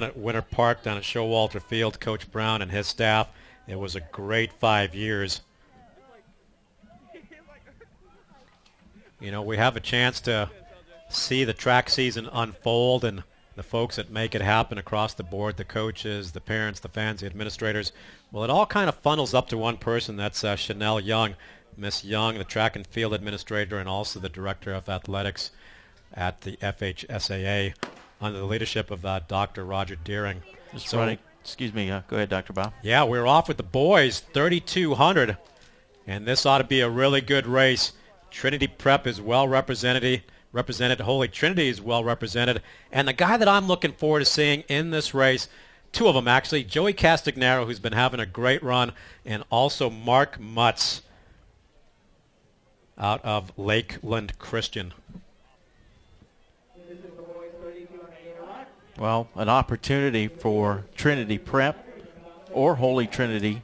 At Winter Park down at Showalter Field, Coach Brown and his staff. It was a great 5 years. You know, we have a chance to see the track season unfold and the folks that make it happen across the board, the coaches, the parents, the fans, the administrators. Well, it all kind of funnels up to one person. That's Chanel Young. Miss Young, the track and field administrator and also the director of athletics at the FHSAA under the leadership of Dr. Roger Deering. Excuse me. Go ahead, Dr. Bob. Yeah, we're off with the boys, 3,200. And this ought to be a really good race. Trinity Prep is well represented. Holy Trinity is well represented. And the guy that I'm looking forward to seeing in this race, two of them actually, Joey Castagnaro, who's been having a great run, and also Mark Mutz out of Lakeland Christian. Well, an opportunity for Trinity Prep or Holy Trinity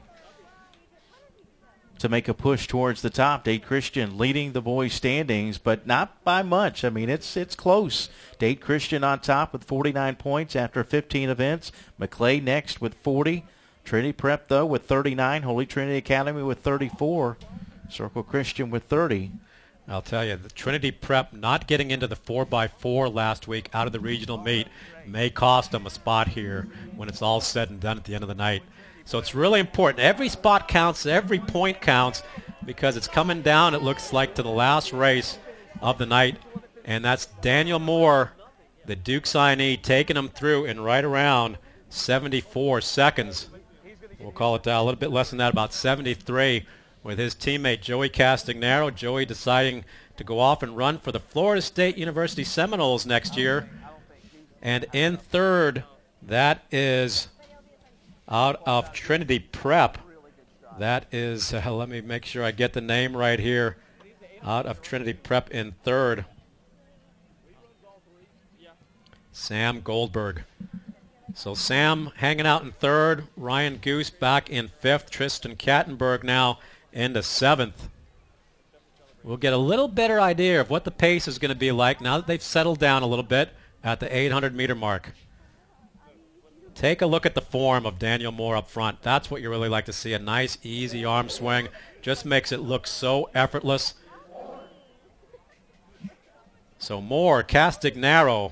to make a push towards the top. Dade Christian leading the boys' standings, but not by much. I mean, it's close. Dade Christian on top with 49 points after 15 events. McClay next with 40. Trinity Prep, though, with 39. Holy Trinity Academy with 34. Circle Christian with 30. I'll tell you, the Trinity Prep not getting into the 4x4 last week out of the regional meet may cost them a spot here when it's all said and done at the end of the night. So it's really important. Every spot counts, every point counts, because it's coming down, it looks like, to the last race of the night. And that's Daniel Moore, the Duke signee, taking them through in right around 74 seconds. We'll call it a little bit less than that, about 73, with his teammate Joey Castagnaro. Joey deciding to go off and run for the Florida State University Seminoles next year. And in third, that is out of Trinity Prep. That is, let me make sure I get the name right here. Out of Trinity Prep in third, Sam Goldberg. So Sam hanging out in third, Ryan Goose back in fifth, Tristan Kattenberg now into seventh. We'll get a little better idea of what the pace is going to be like now that they've settled down a little bit at the 800-meter mark. Take a look at the form of Daniel Moore up front. That's what you really like to see, a nice, easy arm swing. Just makes it look so effortless. So Moore, Castagnaro.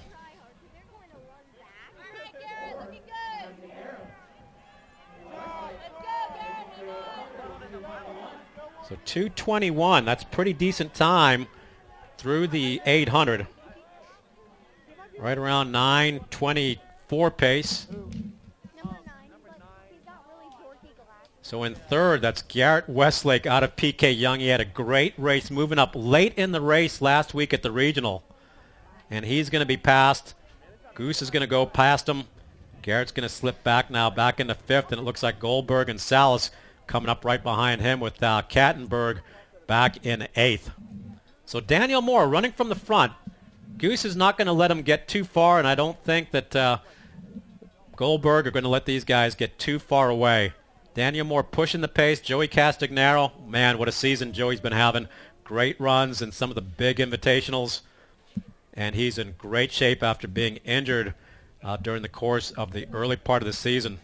So 2:21, that's pretty decent time through the 800. Right around 9:24 pace. So in third, that's Garrett Westlake out of PK Young. He had a great race, moving up late in the race last week at the regional. And he's going to be passed. Goose is going to go past him. Garrett's going to slip back now, back into fifth, and it looks like Goldberg and Salas coming up right behind him with Kattenberg back in eighth. So Daniel Moore running from the front. Goose is not going to let him get too far, and I don't think that Goldberg are going to let these guys get too far away. Daniel Moore pushing the pace. Joey Castagnaro, man, what a season Joey's been having. Great runs in some of the big invitationals, and he's in great shape after being injured during the course of the early part of the season.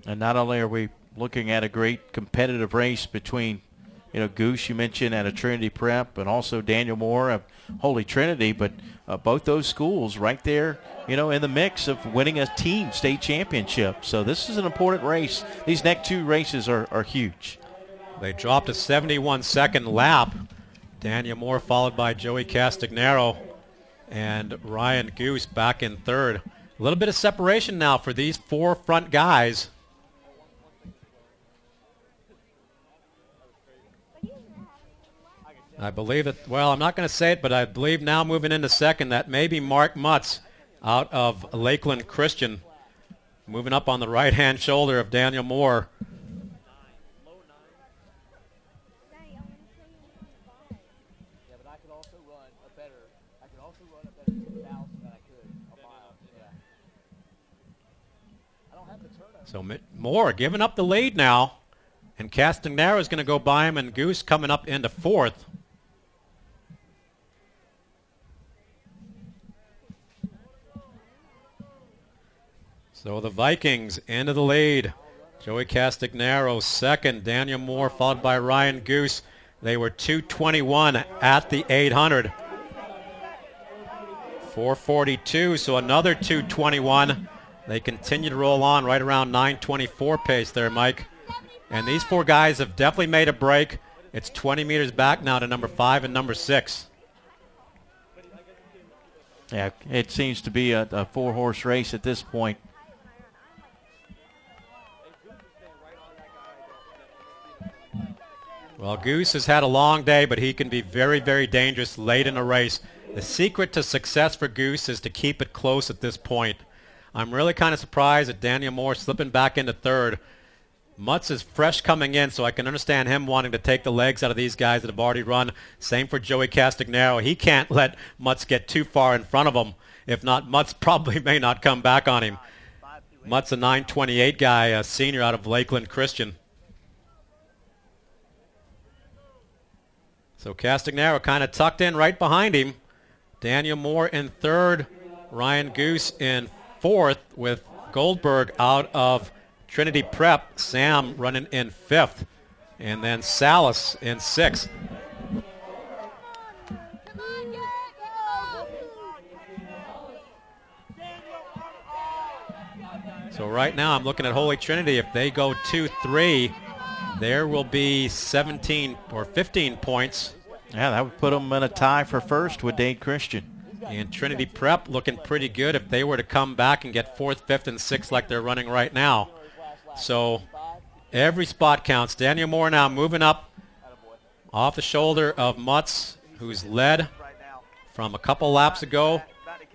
And not only are we looking at a great competitive race between, Goose, you mentioned, at a Trinity Prep, and also Daniel Moore of Holy Trinity, but both those schools right there, in the mix of winning a team state championship. So this is an important race. These next two races are huge. They dropped a 71-second lap. Daniel Moore followed by Joey Castagnaro and Ryan Goose back in third. A little bit of separation now for these four front guys. I believe that, well, I'm not going to say it, but I believe now moving into second that maybe Mark Mutz out of Lakeland Christian moving up on the right-hand shoulder of Daniel Moore. So Moore giving up the lead now, and Castagnaro is going to go by him, and Goose coming up into fourth. So the Vikings into the lead. Joey Castagnaro second. Daniel Moore followed by Ryan Goose. They were 2:21 at the 800. 4:42, so another 2:21. They continue to roll on right around 9:24 pace there, Mike. And these four guys have definitely made a break. It's 20 meters back now to number 5 and number 6. Yeah, it seems to be a four-horse race at this point. Well, Goose has had a long day, but he can be very, very dangerous late in a race. The secret to success for Goose is to keep it close at this point. I'm really kind of surprised at Daniel Moore slipping back into third. Mutz is fresh coming in, so I can understand him wanting to take the legs out of these guys that have already run. Same for Joey Castagnaro. He can't let Mutz get too far in front of him. If not, Mutz probably may not come back on him. Mutz, a 9:28 guy, a senior out of Lakeland Christian. So Castagnaro kind of tucked in right behind him. Daniel Moore in third. Ryan Goose in fourth with Goldberg out of Trinity Prep. Sam running in fifth. And then Salas in sixth. So right now I'm looking at Holy Trinity. If they go 2-3, there will be 17 or 15 points. Yeah, that would put them in a tie for first with Dade Christian. And Trinity Prep looking pretty good if they were to come back and get fourth, fifth, and sixth like they're running right now. So every spot counts. Daniel Moore now moving up off the shoulder of Mutz, who's led from a couple laps ago,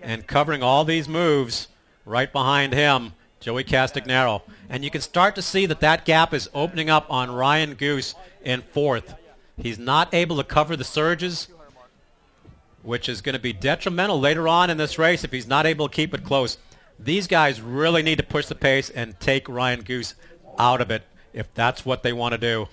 and covering all these moves right behind him, Joey Castagnaro. And you can start to see that that gap is opening up on Ryan Goose in fourth. He's not able to cover the surges, which is going to be detrimental later on in this race if he's not able to keep it close. These guys really need to push the pace and take Ryan Goose out of it if that's what they want to do.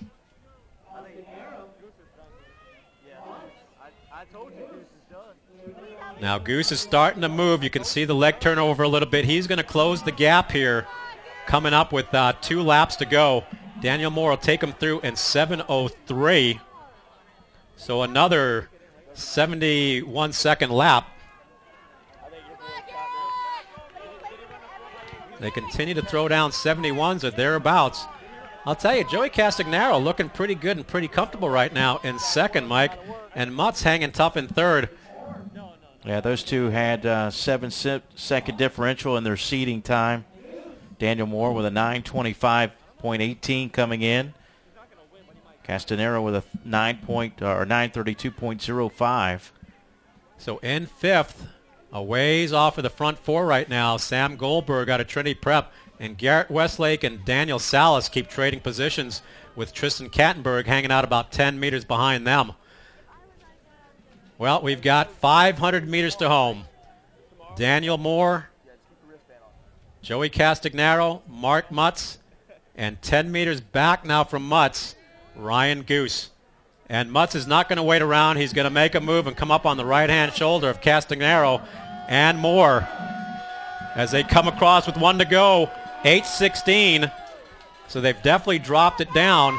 Now Goose is starting to move. You can see the leg turnover a little bit. He's going to close the gap here, coming up with 2 laps to go. Daniel Moore will take him through in 7:03. So another 71-second lap. They continue to throw down 71s or thereabouts. I'll tell you, Joey Castagnaro looking pretty good and pretty comfortable right now in second, Mike. And Mutz hanging tough in third. Yeah, those two had 7-second differential in their seeding time. Daniel Moore with a 9:25.18 coming in. Castagnaro with a 9:32.05. So in fifth, a ways off of the front four right now, Sam Goldberg out of Trinity Prep, and Garrett Westlake and Daniel Salas keep trading positions with Tristan Kattenberg hanging out about 10 meters behind them. Well, we've got 500 meters to home. Daniel Moore, Joey Castagnaro, Mark Mutz, and 10 meters back now from Mutz, Ryan Goose. And Mutz is not going to wait around. He's going to make a move and come up on the right-hand shoulder of Castagnaro and Moore as they come across with 1 to go, 8:16. So they've definitely dropped it down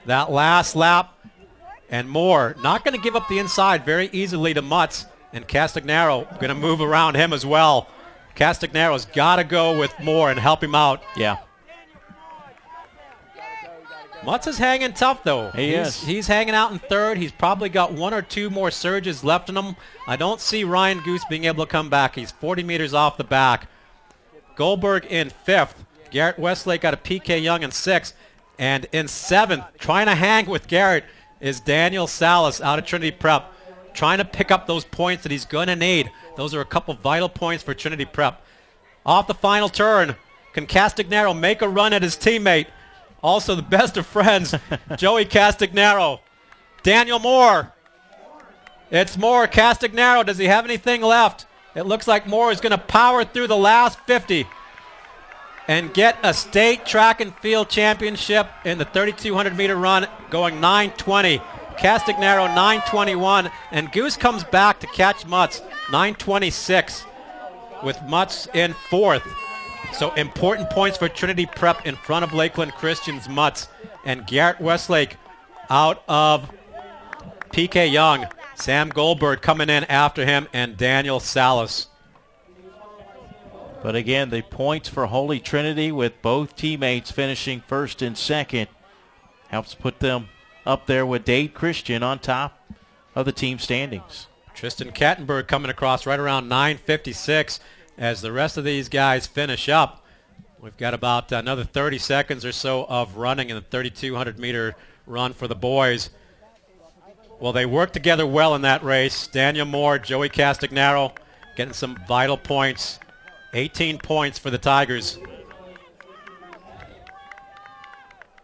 that last lap. And Moore not going to give up the inside very easily to Mutz, and Castagnaro going to move around him as well. Castagnaro's got to go with Moore and help him out. Yeah. Mutz is hanging tough, though. He's hanging out in third. He's probably got 1 or 2 more surges left in him. I don't see Ryan Goose being able to come back. He's 40 meters off the back. Goldberg in fifth. Garrett Westlake out of PK Young in sixth. And in seventh, trying to hang with Garrett, is Daniel Salas out of Trinity Prep, trying to pick up those points that he's going to need. Those are a couple vital points for Trinity Prep. Off the final turn, can Castagnaro make a run at his teammate? Also the best of friends, Joey Castagnaro. Daniel Moore. It's Moore. Castagnaro, does he have anything left? It looks like Moore is going to power through the last 50 and get a state track and field championship in the 3,200 meter run, going 9:20. Castagnaro 9:21, and Goose comes back to catch Mutz 9:26, with Mutz in fourth. So important points for Trinity Prep in front of Lakeland Christian's Mutts. And Garrett Westlake out of PK Young. Sam Goldberg coming in after him, and Daniel Salas. But again, the points for Holy Trinity with both teammates finishing first and second helps put them up there with Dade Christian on top of the team standings. Tristan Kattenberg coming across right around 9:56 as the rest of these guys finish up. We've got about another 30 seconds or so of running in the 3,200-meter run for the boys. Well, they worked together well in that race. Daniel Moore, Joey Castagnaro getting some vital points. 18 points for the Tigers.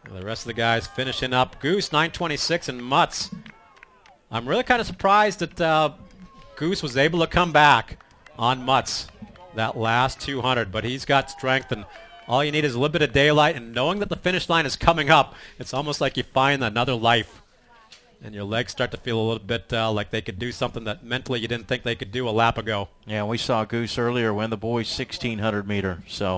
The rest of the guys finishing up. Goose, 9:26, and Mutts. I'm really kind of surprised that Goose was able to come back on Mutts that last 200, but he's got strength, and all you need is a little bit of daylight, and knowing that the finish line is coming up, it's almost like you find another life, and your legs start to feel a little bit like they could do something that mentally you didn't think they could do a lap ago. Yeah, we saw Goose earlier win the boys' 1,600 meter, so